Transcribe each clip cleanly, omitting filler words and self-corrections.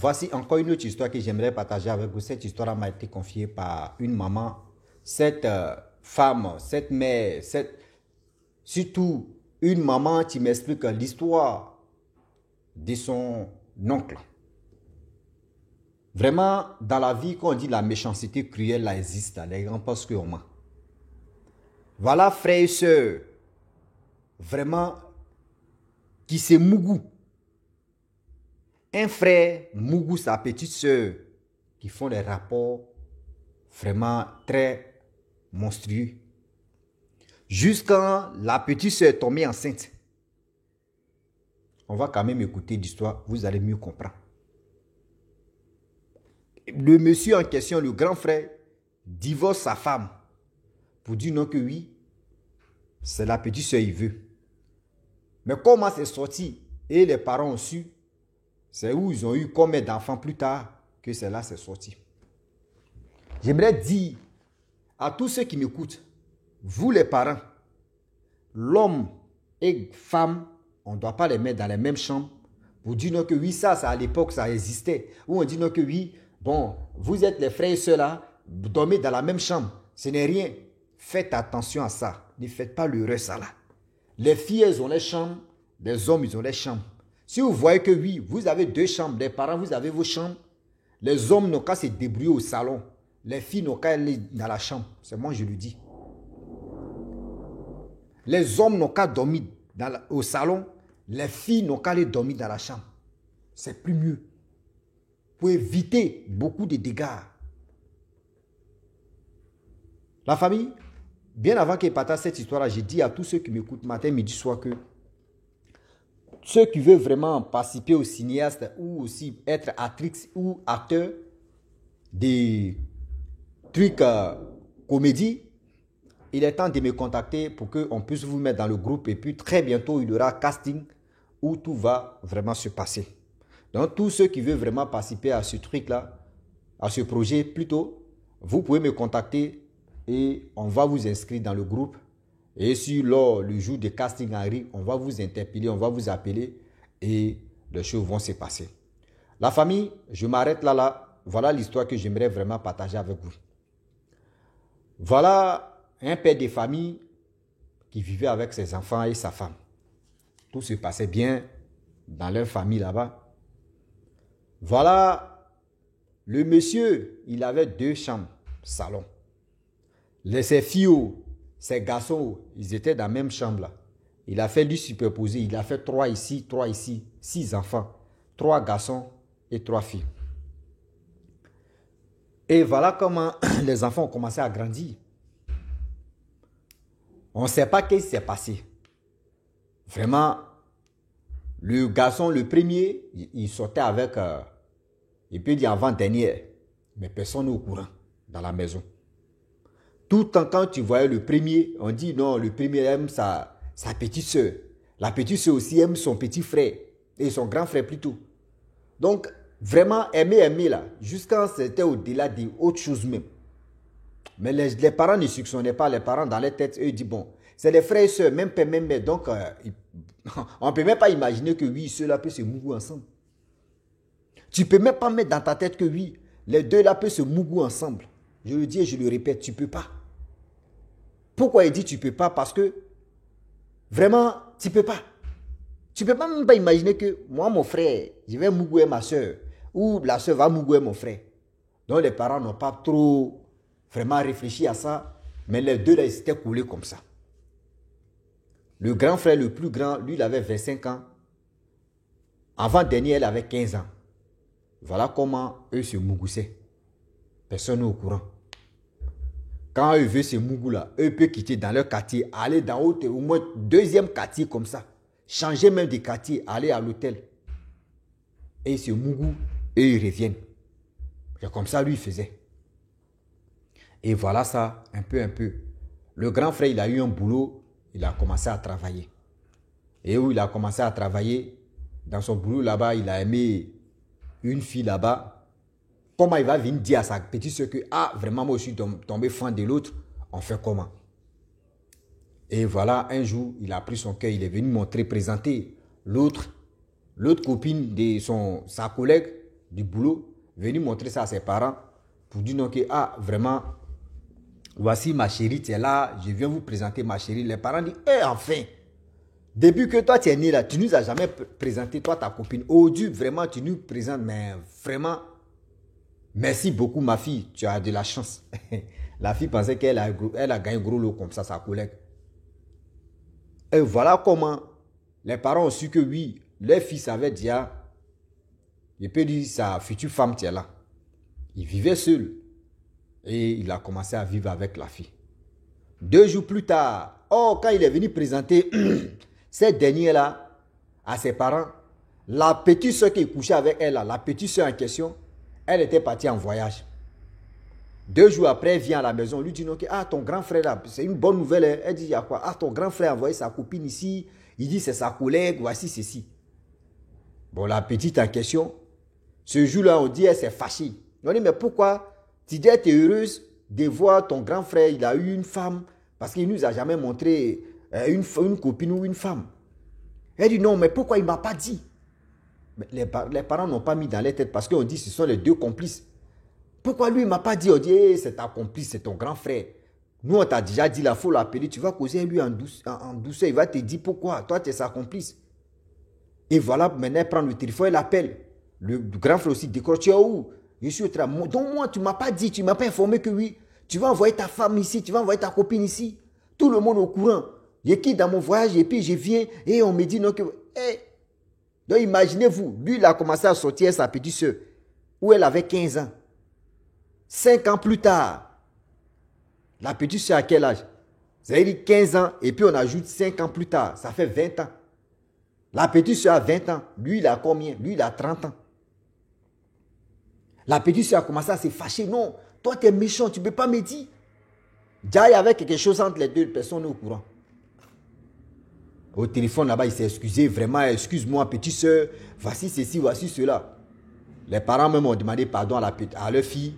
Voici encore une autre histoire que j'aimerais partager avec vous. Cette histoire m'a été confiée par une maman. Cette femme, cette mère, surtout une maman qui m'explique l'histoire de son oncle. Vraiment, dans la vie, quand on dit la méchanceté cruelle, là existe. Les gens pensent que on Voilà, frères et sœurs, vraiment, qui c'est Mougou. Un frère, Mougou, sa petite sœur, qui font des rapports vraiment très monstrueux. Jusqu'à la petite sœur est tombée enceinte. On va quand même écouter l'histoire, vous allez mieux comprendre. Le monsieur en question, le grand frère, divorce sa femme pour dire non que oui, c'est la petite sœur il veut. Mais comment c'est sorti et les parents ont su, c'est où ils ont eu combien d'enfants plus tard que celle-là c'est sorti. J'aimerais dire à tous ceux qui m'écoutent, vous les parents, l'homme et femme, on ne doit pas les mettre dans les mêmes chambres pour dire non que oui, ça à l'époque ça existait. Ou on dit non que oui, bon, vous êtes les frères et sœurs là, vous dormez dans la même chambre. Ce n'est rien. Faites attention à ça. Ne faites pas l'erreur ça là. Les filles, elles ont les chambres. Les hommes, ils ont les chambres. Si vous voyez que oui, vous avez deux chambres. Les parents, vous avez vos chambres. Les hommes n'ont qu'à se débrouiller au salon. Les filles n'ont qu'à aller dans la chambre. C'est moi, je le dis. Les hommes n'ont qu'à dormir au salon. Les filles n'ont qu'à aller dormir dans la chambre. C'est plus mieux. Pour éviter beaucoup de dégâts. La famille, bien avant qu'il partage cette histoire-là, j'ai dit à tous ceux qui m'écoutent matin, midi, soir que ceux qui veulent vraiment participer au cinéaste ou aussi être actrice ou acteur des trucs comédie, il est temps de me contacter pour qu'on puisse vous mettre dans le groupe et puis très bientôt il y aura casting où tout va vraiment se passer. Donc tous ceux qui veulent vraiment participer à ce truc-là, à ce projet plutôt, vous pouvez me contacter et on va vous inscrire dans le groupe. Et si lors le jour de casting arrive, on va vous interpeller, on va vous appeler et les choses vont se passer. La famille, je m'arrête là. Voilà l'histoire que j'aimerais vraiment partager avec vous. Voilà un père de famille qui vivait avec ses enfants et sa femme. Tout se passait bien dans leur famille là-bas. Voilà, le monsieur, il avait deux chambres, salon. Ses filles, ses garçons, ils étaient dans la même chambre là. Il a fait lui superposer, il a fait 3 ici, 6 enfants. 3 garçons et 3 filles. Et voilà comment les enfants ont commencé à grandir. On ne sait pas ce qui s'est passé. Vraiment, le garçon, le premier, il sortait avec, il peut dire avant-dernière, mais personne n'est au courant dans la maison. Tout le temps, quand tu voyais le premier, on dit non, le premier aime sa petite soeur. La petite soeur aussi aime son petit frère et son grand frère plutôt. Donc, vraiment aimer là, jusqu'à c'était au-delà d'autres choses même. Mais les parents ne succionnaient pas, les parents dans leur tête, eux disent bon, c'est les frères et sœurs, même père, même mère. Donc, on ne peut même pas imaginer que oui, ceux-là peuvent se mouiller ensemble. Tu ne peux même pas mettre dans ta tête que oui, les deux là peuvent se mouiller ensemble. Je le dis et je le répète, tu ne peux pas. Pourquoi il dit tu ne peux pas? Parce que vraiment, tu ne peux pas. Tu ne peux pas même pas imaginer que moi, mon frère, je vais mougouer ma soeur ou la soeur va mougouer mon frère. Donc les parents n'ont pas trop vraiment réfléchi à ça, mais les deux là, ils s'étaient coulés comme ça. Le grand frère, le plus grand, lui, il avait 25 ans. Avant-dernier, elle avait 15 ans. Voilà comment eux se mougoussaient. Personne n'est au courant. Quand eux veulent ce mougou là, eux peuvent quitter dans leur quartier, aller dans au moins deuxième quartier comme ça. Changer même de quartier, aller à l'hôtel. Et ce mougou, eux ils reviennent. C'est comme ça lui il faisait. Et voilà ça, un peu. Le grand frère, il a eu un boulot, il a commencé à travailler. Et où il a commencé à travailler, dans son boulot là-bas, il a aimé une fille là-bas. Comment il va venir dire à sa petite soeur que ah, vraiment, moi je suis tombé fan de l'autre, on fait comment? Et voilà, un jour, il a pris son cœur, il est venu présenter l'autre copine de sa collègue du boulot, venu montrer ça à ses parents pour dire non que, ah, vraiment, voici ma chérie, tu es là, je viens vous présenter ma chérie. Les parents disent, eh, enfin, depuis que toi tu es né là, tu nous as jamais présenté, toi, ta copine. Oh Dieu, vraiment, tu nous présentes, mais vraiment, merci beaucoup, ma fille, tu as de la chance. La fille pensait qu'elle a gagné gros lot comme ça, sa collègue. Et voilà comment les parents ont su que oui, leur fils avait déjà, je peux dire, sa future femme qui est là. Il vivait seul. Et il a commencé à vivre avec la fille. 2 jours plus tard, oh, quand il est venu présenter cette dernière-là à ses parents, la petite soeur qui couchait avec elle, la petite soeur en question, elle était partie en voyage. 2 jours après, elle vient à la maison, lui dit non, ah, ton grand frère là, c'est une bonne nouvelle. Hein. Elle dit, il y a quoi? Ah, ton grand frère a envoyé sa copine ici, il dit c'est sa collègue, voici ceci. Bon, la petite en question, ce jour-là, on dit, elle s'est fâchée. On dit, mais pourquoi? Tu dis, tu es heureuse de voir ton grand frère, il a eu une femme, parce qu'il ne nous a jamais montré une copine ou une femme. Elle dit, non, mais pourquoi il ne m'a pas dit? Mais les parents n'ont pas mis dans les têtes, parce qu'on dit, ce sont les 2 complices. Pourquoi lui, il ne m'a pas dit? On dit, hey, c'est ta complice, c'est ton grand frère. Nous, on t'a déjà dit, il faut l'appeler, tu vas causer avec lui en douceur, il va te dire pourquoi. Toi, tu es sa complice. Et voilà, maintenant, elle prend le téléphone, elle l'appelle. Le grand frère aussi décroche, tu es où? Je suis au travail. Donc moi, tu ne m'as pas dit, tu ne m'as pas informé que oui, tu vas envoyer ta femme ici, tu vas envoyer ta copine ici. Tout le monde au courant. Je quitte dans mon voyage et puis je viens et on me dit non que... Hey. Donc imaginez-vous, lui, il a commencé à sortir sa petite soeur, où elle avait 15 ans. 5 ans plus tard, la petite soeur à quel âge? Ça veut dire 15 ans et puis on ajoute 5 ans plus tard, ça fait 20 ans. La petite soeur a 20 ans, lui il a combien? Lui il a 30 ans. La petite soeur a commencé à se fâcher. Non, toi tu es méchant, tu ne peux pas me dire. Déjà il y avait quelque chose entre les 2 personnes au courant. Au téléphone là-bas, il s'est excusé, vraiment, excuse-moi petite soeur, voici ceci, voici cela. Les parents même ont demandé pardon à leur fille,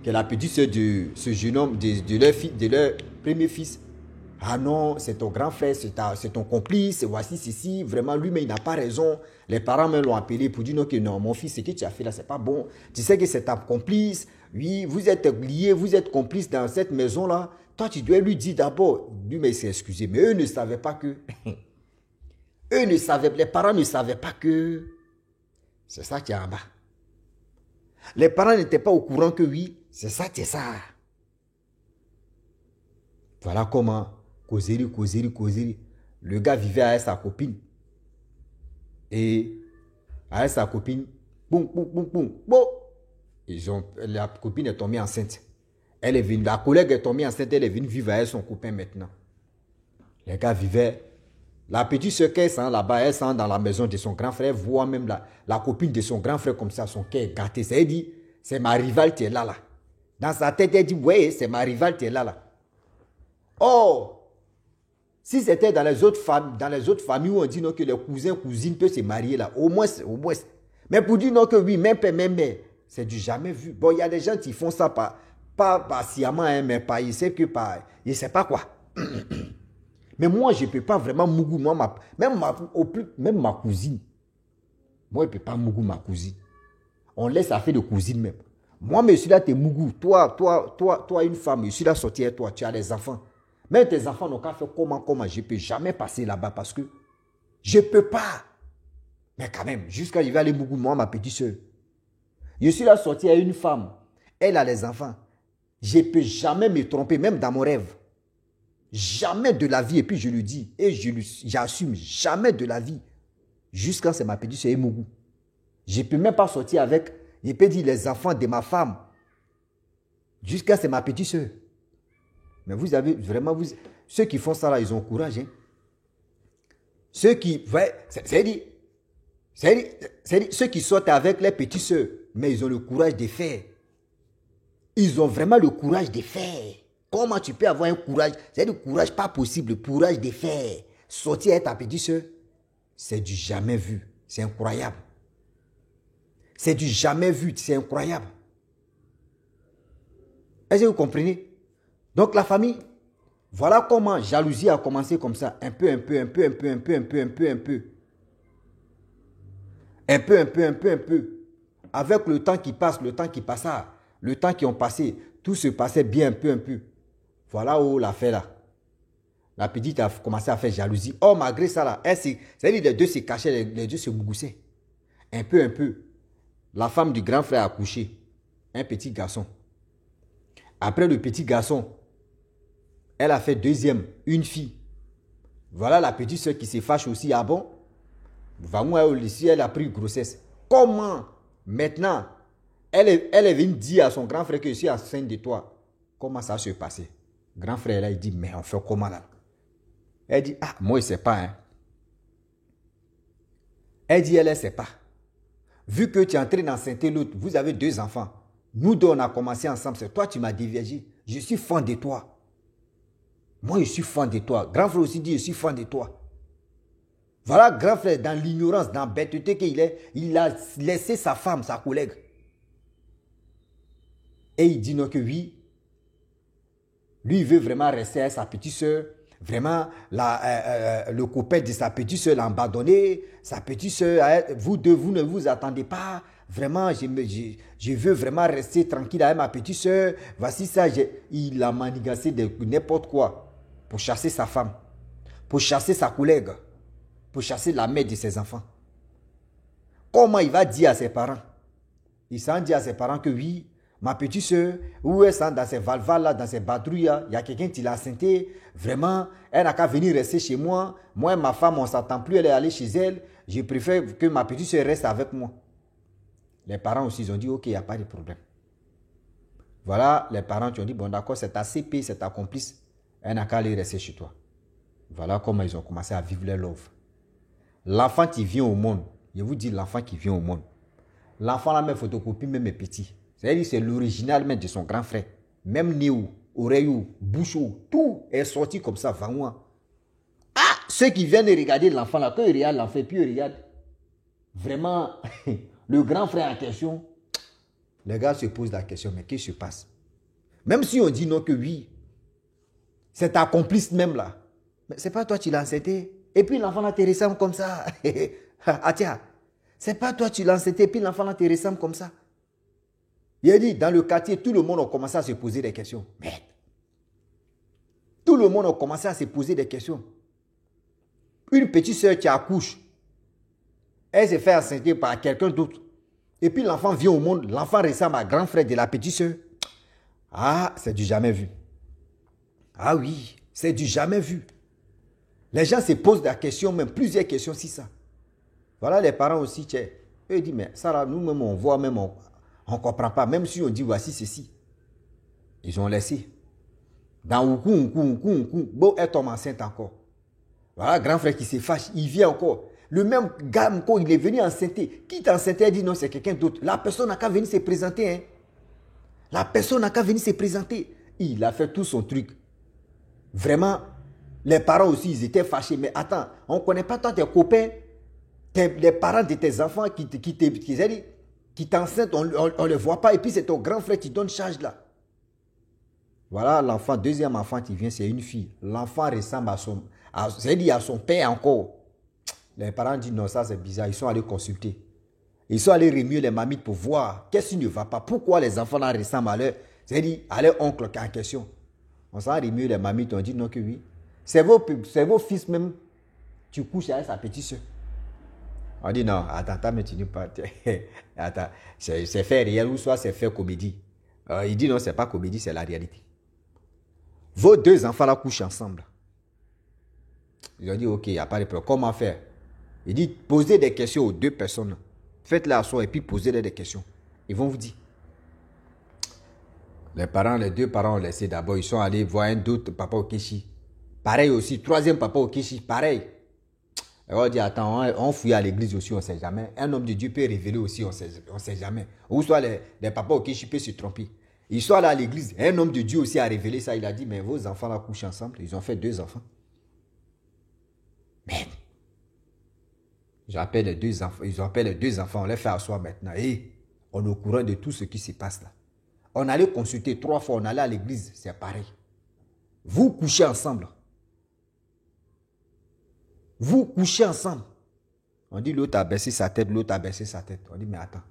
que la petite soeur de ce jeune homme, de leur premier fils. Ah non, c'est ton grand frère, c'est ton complice, voici ceci, vraiment lui-même il n'a pas raison. Les parents même l'ont appelé pour dire non, que non, mon fils, ce que tu as fait là, c'est pas bon. Tu sais que c'est ta complice, oui, vous êtes liés, vous êtes complices dans cette maison-là. Toi, tu dois lui dire d'abord, lui-même il s'est excusé, mais eux ne savaient pas que... Eux ne savaient, les parents ne savaient pas que... C'est ça qui est en bas. Les parents n'étaient pas au courant que oui, c'est ça qui est ça. Voilà comment... Causerie. Le gars vivait avec sa copine. Et avec sa copine, boum. La copine est tombée enceinte. La collègue est tombée enceinte, elle est venue vivre avec son copain maintenant. Les gars vivaient. La petite soeur qu'elle sent là-bas, elle sent dans la maison de son grand frère, voit même la copine de son grand frère comme ça, son cœur est gâté. Ça, elle dit, c'est ma rivale qui est là. Dans sa tête, elle dit, ouais, c'est ma rivale qui est là. Oh! Si c'était dans les autres familles où on dit non, que les cousins, cousines peuvent se marier là, au moins. Mais pour dire non que oui, même père, même mère, c'est du jamais vu. Bon, il y a des gens qui font ça pas sciemment, hein, mais pas, ils savent que pas, ils ne savent pas quoi. Mais moi, je ne peux pas vraiment mougou, même ma cousine. Moi, je ne peux pas mougou ma cousine. On laisse affaire de cousine même. Moi, mais je suis là, tu es mougou. Toi, une femme, je suis là sortir, toi, tu as des enfants. Même tes enfants n'ont qu'à faire comment, je ne peux jamais passer là-bas parce que je ne peux pas. Mais quand même, jusqu'à je vais aller beaucoup, moi, ma petite soeur. Je suis là sorti à une femme. Elle a les enfants. Je ne peux jamais me tromper, même dans mon rêve. Jamais de la vie. Et puis je le dis, et j'assume, jamais de la vie. Jusqu'à c'est ma petite soeur Mougou. Je ne peux même pas sortir avec, je peux dire les enfants de ma femme. Jusqu'à c'est ma petite soeur. Mais vous avez vraiment, ceux qui font ça là, ils ont courage. Hein? Ceux qui, ceux qui sortent avec les petites soeurs, mais ils ont le courage de faire. Ils ont vraiment le courage de faire. Comment tu peux avoir un courage? C'est du courage pas possible, le courage de faire. Sortir avec ta petite soeur, c'est du jamais vu. C'est incroyable. C'est du jamais vu, c'est incroyable. Est-ce que vous comprenez? Donc la famille, voilà comment jalousie a commencé comme ça. Un peu. avec le temps qui passe, le temps qui passa, le temps qui ont passé, tout se passait bien un peu, un peu. Voilà où l'affaire là. La petite a commencé à faire jalousie. Oh, malgré ça là, c'est-à-dire les deux se cachaient, les deux se goussaient. Un peu, un peu. La femme du grand frère a accouché. Un petit garçon. Après le petit garçon, elle a fait deuxième, une fille. Voilà la petite soeur qui se fâche aussi. Ah bon? Elle a pris grossesse. Comment? Maintenant, elle est venue dire à son grand frère que je suis enceinte de toi. Comment ça se passait? Grand frère là, il dit, mais on fait comment là? Elle dit, ah, moi je ne sais pas. Hein. Elle dit, elle ne sait pas. Vu que tu es en train d'enceinte l'autre, vous avez 2 enfants. Nous deux, on a commencé ensemble. C'est toi, tu m'as déviagé. Je suis fan de toi. Moi, je suis fan de toi. Grand frère aussi dit, je suis fan de toi. Voilà, grand frère, dans l'ignorance, dans la bêteté qu'il est, il a laissé sa femme, sa collègue. Et il dit non que oui. Lui, il veut vraiment rester avec sa petite soeur. Vraiment, le copain de sa petite soeur l'a abandonné. Sa petite soeur, vous deux, vous ne vous attendez pas. Vraiment, je veux vraiment rester tranquille avec ma petite soeur. Voici ça, il a manigancé de n'importe quoi pour chasser sa femme, pour chasser sa collègue, pour chasser la mère de ses enfants. Comment il va dire à ses parents? Il s'en dit à ses parents que oui, ma petite soeur, où elle sent dans ses valvales là, dans ses badrouilles, il y a quelqu'un qui l'a enceintée. Vraiment, elle n'a qu'à venir rester chez moi. Moi et ma femme, on ne s'attend plus, elle est allée chez elle. Je préfère que ma petite soeur reste avec moi. Les parents aussi, ils ont dit, ok, il n'y a pas de problème. Voilà, les parents qui ont dit, bon d'accord, c'est ta CP, c'est ta complice. Elle n'a qu'à aller rester chez toi. Voilà comment ils ont commencé à vivre leur love. L'enfant qui vient au monde, je vous dis l'enfant qui vient au monde. L'enfant là, même photocopie, même est petit. C'est-à-dire c'est l'original même de son grand frère. Même nez, oreille, bouche, tout est sorti comme ça, vraiment. Ah, ceux qui viennent regarder l'enfant là, quand ils regardent l'enfant, puis ils regardent vraiment le grand frère en question, les gars se posent la question, mais qu'est-ce qui se passe? Même si on dit non que oui, c'est ta complice même là. Mais c'est pas toi qui l'as enceinté. Et puis l'enfant là te ressemble comme ça. Ah tiens, c'est pas toi qui l'as enceinté, et puis l'enfant là te ressemble comme ça. Il a dit, dans le quartier, tout le monde a commencé à se poser des questions. Merde. Tout le monde a commencé à se poser des questions. Une petite soeur qui accouche, elle s'est fait enceinte par quelqu'un d'autre. Et puis l'enfant vient au monde, l'enfant ressemble à grand frère de la petite soeur. Ah, c'est du jamais vu. Ah oui, c'est du jamais vu. Les gens se posent des questions, même plusieurs questions, si ça. Voilà les parents aussi, eux ils disent, mais ça là, nous-mêmes on voit, même on ne comprend pas, même si on dit voici ceci. Ils ont laissé. Dans Oukou, bon, elle tombe enceinte encore. Voilà, grand frère qui se fâche, il vient encore. Le même gars, encore, il est venu enceinter. Qui t'a enceinté, elle dit non, c'est quelqu'un d'autre. La personne n'a qu'à venir se présenter. Hein. La personne n'a qu'à venir se présenter. Il a fait tout son truc. Vraiment, les parents aussi, ils étaient fâchés. Mais attends, on ne connaît pas toi, tes copains, les parents de tes enfants qui t'enceintent, on ne les voit pas. Et puis c'est ton grand frère qui donne charge là. Voilà l'enfant, deuxième enfant qui vient, c'est une fille. L'enfant ressemble à son père encore. Les parents disent non, ça c'est bizarre. Ils sont allés consulter. Ils sont allés remuer les mamites pour voir qu'est-ce qui ne va pas. Pourquoi les enfants là ressemblent à leur oncle en question. On s'en remué les mamites, on dit non que oui. C'est vos fils même. Tu couches avec sa petite soeur. On dit non, attends, mais tu n'es pas. Attends, c'est fait réel ou soit c'est fait comédie. Il dit non, c'est pas comédie, c'est la réalité. Vos 2 enfants là couchent ensemble. Ils ont dit ok, il n'y a pas de problème. Comment faire? Il dit posez des questions aux 2 personnes. Faites-les asseoir et puis posez-les des questions. Ils vont vous dire. Les 2 parents ont laissé d'abord. Ils sont allés voir un autre papa au Kéchi. Pareil aussi, 3e papa au Kéchi, pareil. Et on dit, attends, on fouille à l'église aussi, on ne sait jamais. Un homme de Dieu peut révéler aussi, on ne sait jamais. Ou soit les papas au Kéchi peuvent se tromper. Ils sont allés à l'église. Un homme de Dieu aussi a révélé ça. Il a dit, mais vos enfants là couchent ensemble. Ils ont fait 2 enfants. Merde. J'appelle les 2 enfants. Ils appellent les 2 enfants. On les fait asseoir maintenant. Et on est au courant de tout ce qui se passe là. On allait consulter 3 fois. On allait à l'église. C'est pareil. Vous couchez ensemble. Vous couchez ensemble. On dit l'autre a baissé sa tête. L'autre a baissé sa tête. On dit mais attends.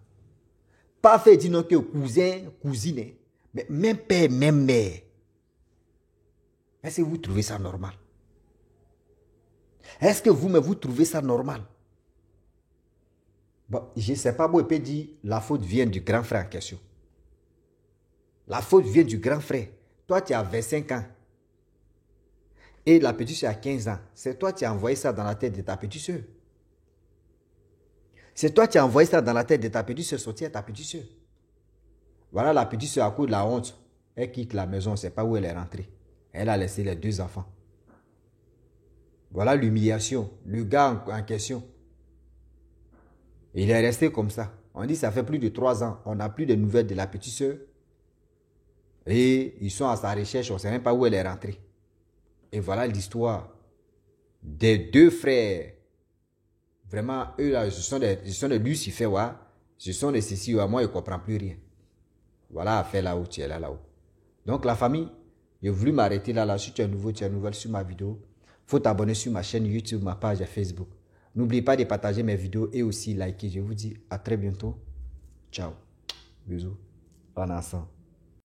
Pas fait dire non que cousin, cousine, mais même père, même mère. Est-ce que vous trouvez ça normal? Est-ce que vous trouvez ça normal? Bon, je ne sais pas, moi, je peux dire la faute vient du grand frère en question. La faute vient du grand frère. Toi, tu as 25 ans. Et la petite soeur a 15 ans. C'est toi qui as envoyé ça dans la tête de ta petite soeur. C'est toi qui as envoyé ça dans la tête de ta petite soeur, sortir ta petite soeur. Voilà la petite soeur à cause de la honte. Elle quitte la maison, on ne sait pas où elle est rentrée. Elle a laissé les 2 enfants. Voilà l'humiliation. Le gars en question. Il est resté comme ça. On dit ça fait plus de 3 ans. On n'a plus de nouvelles de la petite soeur. Et ils sont à sa recherche. On ne sait même pas où elle est rentrée. Et voilà l'histoire des 2 frères. Vraiment, eux là, ce sont des Lucifer, ouais. Ce sont des ceci, ouais. Moi, je ne comprends plus rien. Voilà, affaire là-haut, tu es là-haut. Donc, la famille, j'ai voulu m'arrêter là. Si tu es nouveau, tu es nouvelle sur ma vidéo. Il faut t'abonner sur ma chaîne YouTube, ma page Facebook. N'oublie pas de partager mes vidéos et aussi liker. Je vous dis à très bientôt. Ciao. Bisous. Bon ensemble.